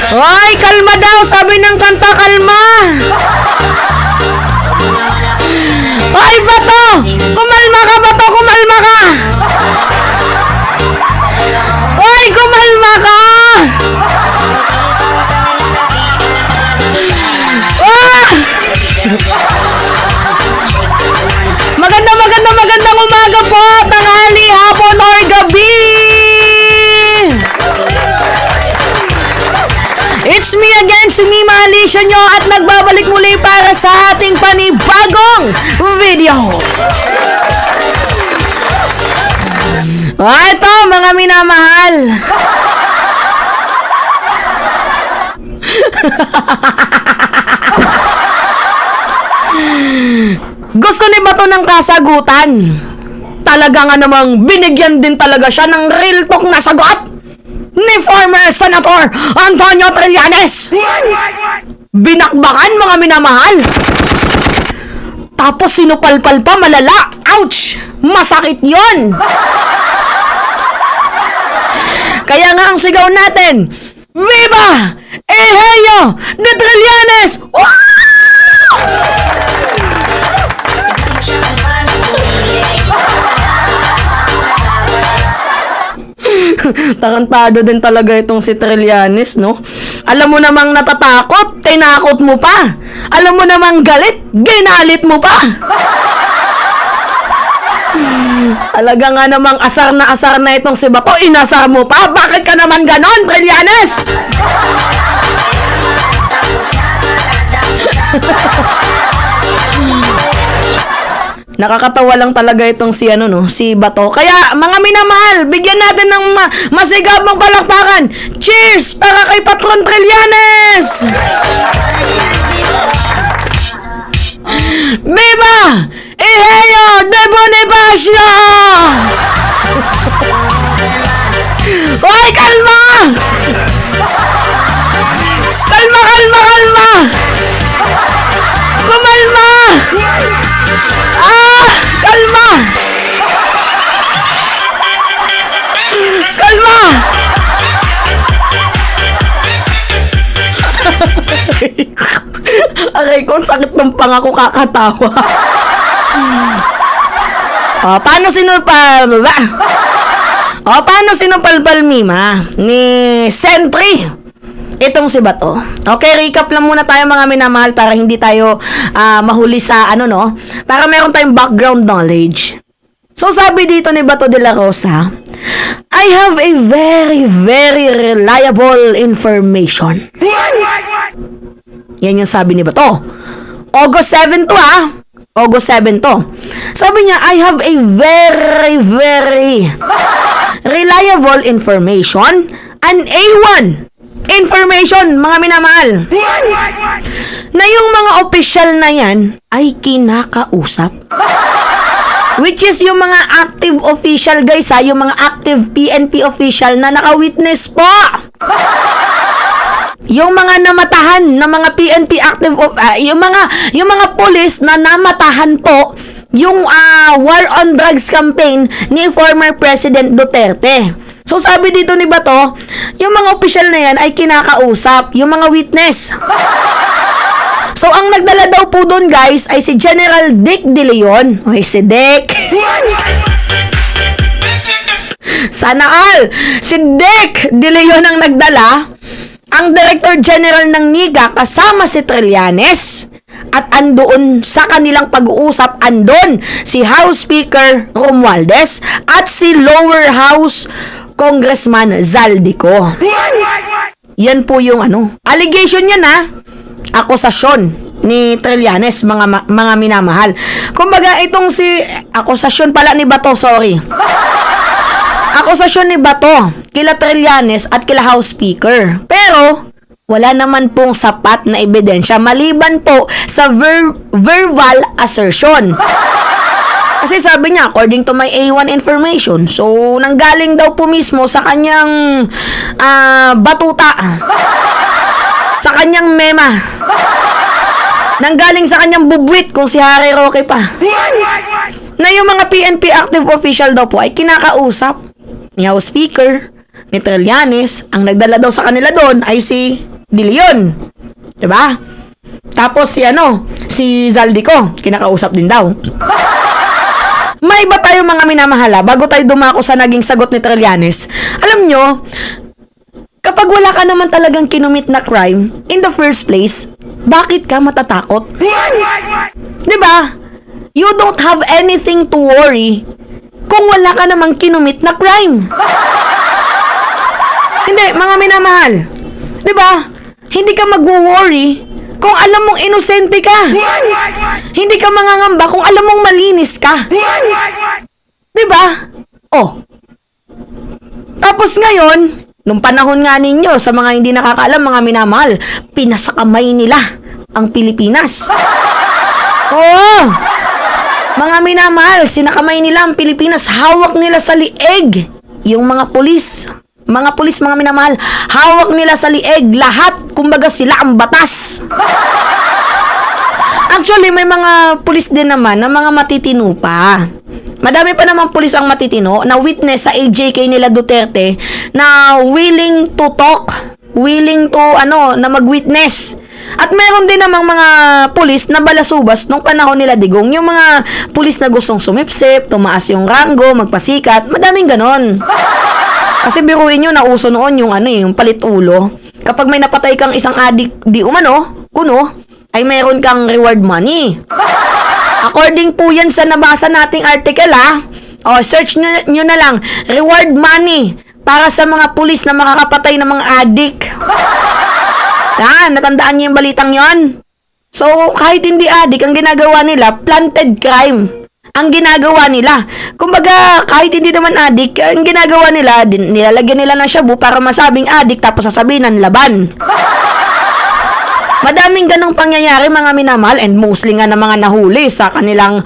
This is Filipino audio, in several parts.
Hoy, kalma daw, sabi ng kanta, kalma. Hoy, Bato! Kumalma ka, Bato! Kumalma ka! Hoy, kumalma ka! Ah! Magandang umaga po, tanghali, hapon, or gabi! It's me again, si Mima Alicia nyo, at nagbabalik muli para sa ating panibagong video. Ito, mga minamahal. Gusto ni Bato ng kasagutan. Talaga nga namang binigyan din talaga siya ng real talk na sagot ni former Senator Antonio Trillanes. Binakbakan, mga minamahal. Tapos sinupalpal pa, malala. Ouch! Masakit yon. Kaya nga ang sigaw natin, Viva Eugenio de Trillanes! Tarantado din talaga itong si Trillanes, no? Alam mo namang natatakot, tinakot mo pa. Alam mo namang galit, ginalit mo pa. Talaga nga namang asar na itong si Bato, inasar mo pa. Bakit ka naman ganon, Trillanes? Nakakatawa lang talaga itong si si Bato. Kaya mga minamahal, bigyan natin ng masigabong palakpakan. Cheers para kay Patron Trillanes! Viva Eugenio de Bonifacio! Hoy, kalma! Kalma! Kumalma! Kalma! Aray ko, sakit ng pangako, kakatawa. Paano sinupalpal, Mima, ni Sentry itong si Bato? Okay, recap lang muna tayo, mga minamahal, para hindi tayo mahuli sa para meron tayong background knowledge. So, sabi dito ni Bato de la Rosa, I have a very, very reliable information. Yan yung sabi ni Bato. August 7 to, August 7 to. Sabi niya, I have a very, very reliable information, an A1 information, mga minamahal, na yung mga official na yan ay kinakausap. Which is yung mga active official, guys, yung mga active PNP official na naka-witness po. Yung mga namatahan na mga PNP active yung mga police na namatahan po yung war on drugs campaign ni former President Duterte. So, sabi dito ni Bato, yung mga official na yan ay kinakausap, yung mga witness. So, ang nagdala daw po doon, guys, ay si General Dick De Leon. Oy, si Dick. Sana all. Si Dick De Leon ang nagdala. Ang Director General ng NIGA kasama si Trillanes. At andoon sa kanilang pag-uusap, andon si House Speaker Romualdez at si Lower House Congressman Zaldico. Yan po yung allegation yan, akusasyon ni Trillanes, mga minamahal. Kumbaga, itong akusasyon pala ni Bato, sorry. Akusasyon ni Bato kila Trillanes at kila House Speaker. Pero wala naman pong sapat na ebidensya maliban po sa verbal assertion. Kasi sabi niya, according to my A1 information, so nanggaling daw po mismo sa kanyang batuta, sa kanyang mema, nanggaling sa kanyang bubwit kung si Harry Roque pa, na yung mga PNP active official daw po ay kinakausap ni House Speaker, ni Trillanes. Ang nagdala daw sa kanila doon ay si De Leon. Diba? Tapos si Zaldico, kinakausap din daw. May iba tayo mga minamahala bago tayo dumako sa naging sagot ni Trillanes. Alam nyo, kapag wala ka naman talagang kinumit na crime, in the first place, bakit ka matatakot? Diba? You don't have anything to worry kung wala ka namang kinumit na crime. Hindi, mga minamahal. Diba? Hindi ka mag-worry kung alam mong inosente ka. Hindi ka mangangamba kung alam mong malinis ka. Diba? Oh. Tapos ngayon, nung panahon nga ninyo, sa mga hindi nakakaalam, mga minamahal, pinasakamay nila ang Pilipinas. Oo. Mga minamahal, sinakamay nila ang Pilipinas. Hawak nila sa lieg yung mga pulis. Mga pulis, mga minamahal, hawak nila sa lieg lahat. Kumbaga sila ang batas. Actually, may mga pulis din naman na mga matitino pa. Madami pa naman pulis ang matitino na witness sa AJK nila Duterte na willing to talk, willing to na mag-witness. At meron din namang mga pulis na balasubas nung panahon nila Digong. Yung mga pulis na gustong sumipsip, tumaas yung ranggo, magpasikat, madaming ganon. Kasi biruin nyo, nauso noon yung palit ulo. Kapag may napatay kang isang adik di kuno, ay meron kang reward money. According po yan sa nabasa nating article o search nyo na lang, reward money para sa mga pulis na makakapatay ng mga adik. Natandaan niyo yung balitang yon? So, kahit hindi adik, ang ginagawa nila, planted crime. Ang ginagawa nila. Kumbaga, kahit hindi naman adik, ang ginagawa nila, nilalagyan nila ng shabu para masabing adik, tapos sasabihin ng laban. Madaming ganong pangyayari, mga minamahal, and mostly nga na mga nahuli sa kanilang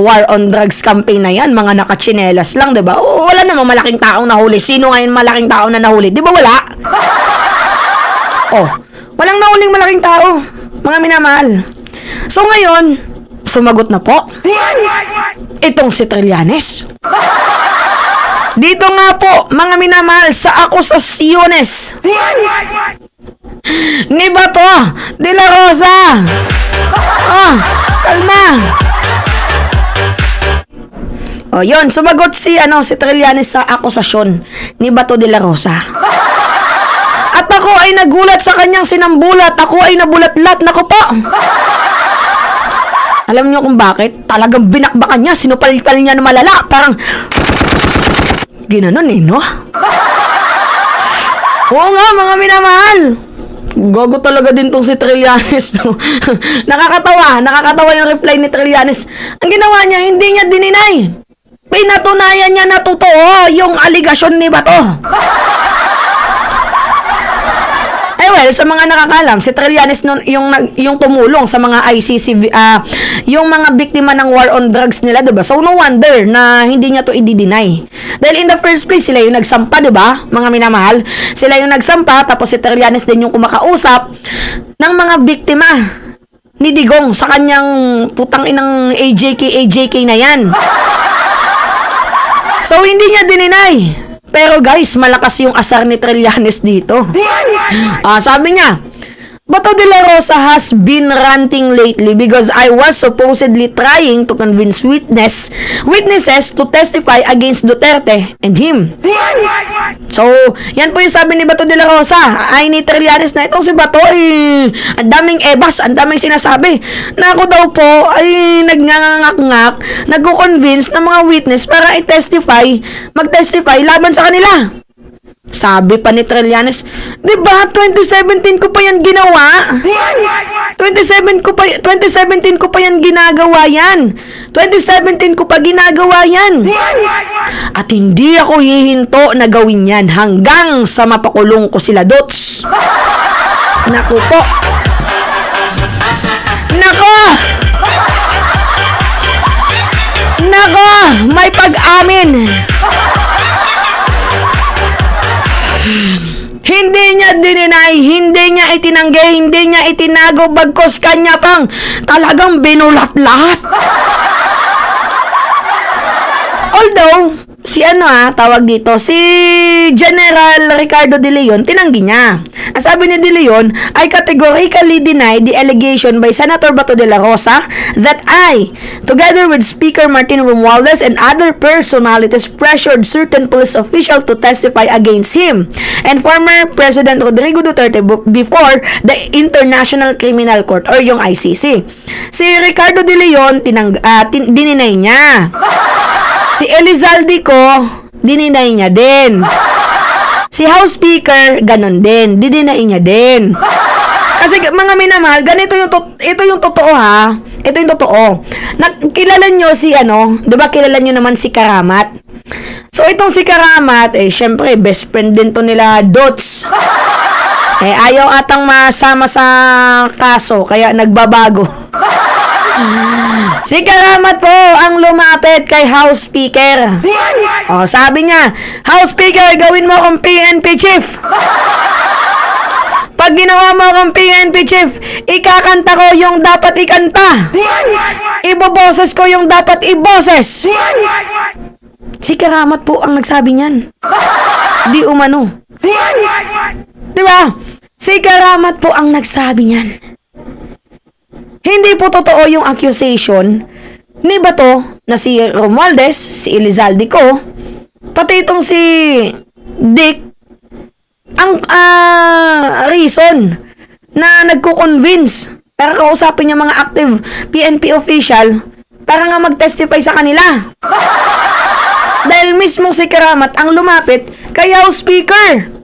war on drugs campaign na yan, mga nakachinelas lang, diba? Wala namang malaking taong nahuli. Sino ngayon malaking tao na nahuli? Diba wala? Walang nahuling malaking tao, mga minamahal. So ngayon, sumagot na po itong si Trillanes. Dito nga po, mga minamahal, sa akusasyones ni Bato de la Rosa. Kalma. Yun, sumagot si Trillanes sa akusasyon ni Bato de la Rosa. At ako ay nagulat sa kanyang sinambulat. Ako ay nabulatlat. Naku po. Alam niyo kung bakit? Talagang binakbakan niya. Sinupalpal niya na malala. Parang ginanon no? Oo nga, mga minamahal. Gogo talaga din tong si Trillanes, no? Nakakatawa yung reply ni Trillanes. Ang ginawa niya, hindi niya dininay. Pinatunayan niya na totoo yung aligasyon ni Bato. Well, sa mga nakakalam, si Trillanes yung tumulong sa mga ICC, yung mga biktima ng war on drugs nila, diba? So, no wonder na hindi niya to i-deny. Dahil in the first place, sila yung nagsampa, diba? Mga minamahal. Sila yung nagsampa, tapos si Trillanes din yung kumakausap ng mga biktima ni Digong sa kanyang putang inang AJK na yan. So, hindi niya dininay. Pero guys, malakas yung asar ni Trillanes dito. Sabi niya, Bato de la Rosa has been ranting lately because I was supposedly trying to convince witnesses to testify against Duterte and him. So, yan po yung sabi ni Bato de la Rosa. Ay ni Trillanes na itong si Bato ay ang daming ebas, ang daming sinasabi. Na ako daw po ay nagngangangak-ngak, nagko-convince ng mga witness para mag-testify laban sa kanila. Sabi pa ni Trillanes, diba 2017 ko pa yan ginawa? 2017 ko pa yan ginagawa yan. 2017 ko pa ginagawa yan. At hindi ako hihinto na gawin yan hanggang sa mapakulong ko sila, Dots. Naku po. Nako! Nako! May pag-amin. Hindi niya dininay, hindi niya itinanggi, hindi niya itinago, bagkos kanya pang talagang binulat lahat. Although, tawag dito, si General Ricardo De Leon, tinanggi niya. Ang sabi ni De Leon, I categorically deny the allegation by Senator Bato de la Rosa that I, together with Speaker Martin Romualdez and other personalities, pressured certain police officials to testify against him and former President Rodrigo Duterte before the International Criminal Court or yung ICC. Si Ricardo De Leon, dininay niya. Si Elizalde ko, dininay niya din. Si House Speaker, ganon din. Didinay niya din. Kasi mga minamahal, ito yung totoo ha. Ito yung totoo. Kilala nyo si di ba kilala nyo naman si Karamat? So itong si Karamat, syempre best friend din to nila Dots. Ayaw atang masama sa kaso, kaya nagbabago. Si Karamat po ang lumapit kay House Speaker. Sabi niya, House Speaker, gawin mo akong PNP chief. Pag ginawa mo akong PNP chief, ikakanta ko yung dapat ikanta. Iboboses ko yung dapat iboses. Si Karamat po ang nagsabi niyan. Di umano. Di ba? Si Karamat po ang nagsabi niyan. Hindi po totoo yung accusation ni Bato na si Romualdez, si Elizalde ko, pati itong si Dick, ang reason na nagko-convince para kausapin yung mga active PNP official para nga mag-testify sa kanila. Dahil mismo si Karamat ang lumapit kay House Speaker.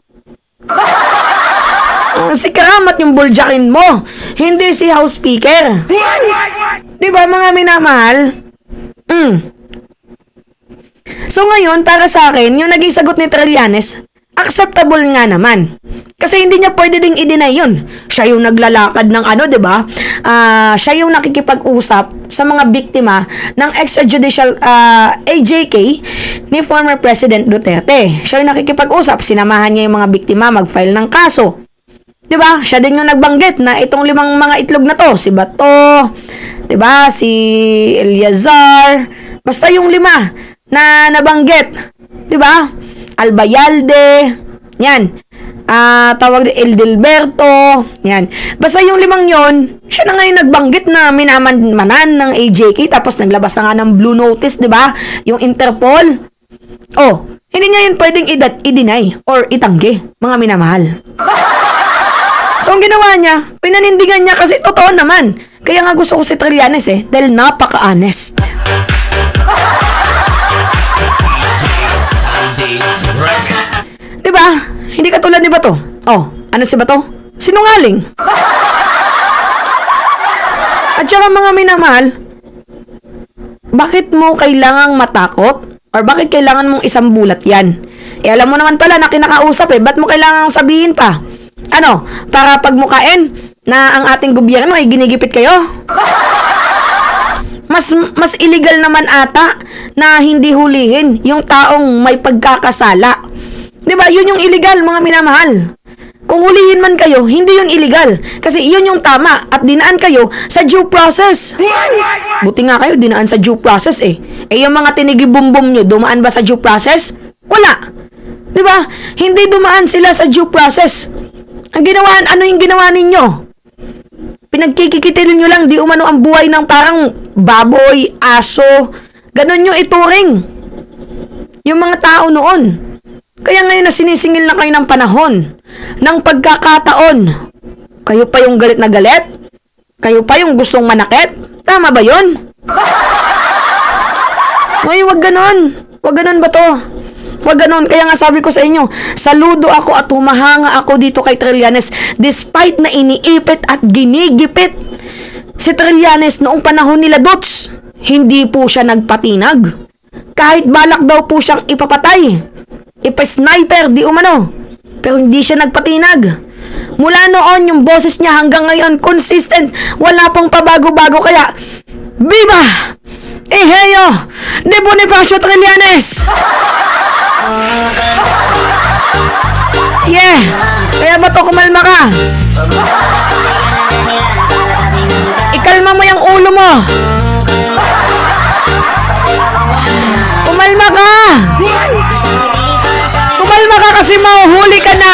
Si Karamat yung buljakin mo, hindi si House Speaker. Di ba mga minamahal? So ngayon, para sa akin, yung naging sagot ni Trillanes, acceptable nga naman. Kasi hindi niya pwede ding i-deny yun. Siya yung naglalakad ng di ba? Siya yung nakikipag-usap sa mga biktima ng extrajudicial AJK ni former President Duterte. Siya yung nakikipag-usap. Sinamahan niya yung mga biktima mag-file ng kaso. Diba? Siya din yung nagbanggit na itong 5 mga itlog na to. Si Bato, diba? Si Eliazar, basta yung 5 na nabanggit. Diba? Albayalde, yan. Tawag din Eldilberto, yan. Basta yung 5 yon, siya na ngayon nagbanggit na minamanan ng AJK, tapos naglabas na nga ng blue notice, diba? Yung Interpol. Hindi niya yun pwedeng i-deny or itanggi, mga minamahal. So, ang ginawa niya, pinanindigan niya kasi totoo naman. Kaya nga gusto ko si Trillanes dahil napaka-honest. Diba? Hindi katulad ni Bato. Ano si Bato? Sinungaling. At saka mga minamahal, bakit mo kailangang matakot? Or bakit kailangan mong isang bulat yan? Alam mo naman pala na kinakausap ba't mo kailangang sabihin pa? Para pagmukain na ang ating gobyerno ay ginigipit kayo? Mas illegal naman ata na hindi hulihin yung taong may pagkakasala. Diba? Yun yung illegal, mga minamahal. Kung hulihin man kayo, hindi yun illegal. Kasi yun yung tama at dinaan kayo sa due process. Buti nga kayo, dinaan sa due process yung mga tinigi-bumbum nyo, dumaan ba sa due process? Wala. Diba? Hindi dumaan sila sa due process. Ano yung ginawa ninyo? Pinagkikikitilin nyo lang, di umano ang buhay ng parang baboy, aso. Ganon nyo ituring yung mga tao noon. Kaya ngayon na sinisingil na kayo ng panahon, ng pagkakataon. Kayo pa yung galit na galit? Kayo pa yung gustong manakit? Tama ba yun? Ay, wag ganon. Wag ganon ba to? Wag ganon. Kaya nga sabi ko sa inyo, saludo ako at humahanga ako dito kay Trillanes despite na iniipit at ginigipit si Trillanes noong panahon nila Dots. Hindi po siya nagpatinag. Kahit balak daw po siyang ipapatay, ipa-sniper, di umano. Pero hindi siya nagpatinag. Mula noon, yung boses niya hanggang ngayon, consistent. Wala pong pabago-bago. Kaya, Viva! Eheyo! De Bonifacio Trillanes! Yeah! Kaya ba to, kumalma ka? Ikalma mo yung ulo mo. Kumalma ka! Kumalma ka kasi mahuhuli ka na!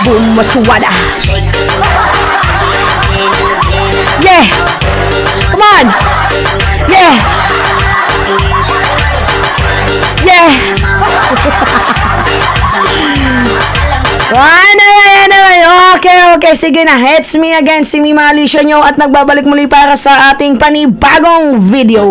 Boom, matsuwada! Yeah! Come on! Yeah! Yeah! Okay, sige na. It's me again, si Mima Alicia nyo at nagbabalik muli para sa ating panibagong video.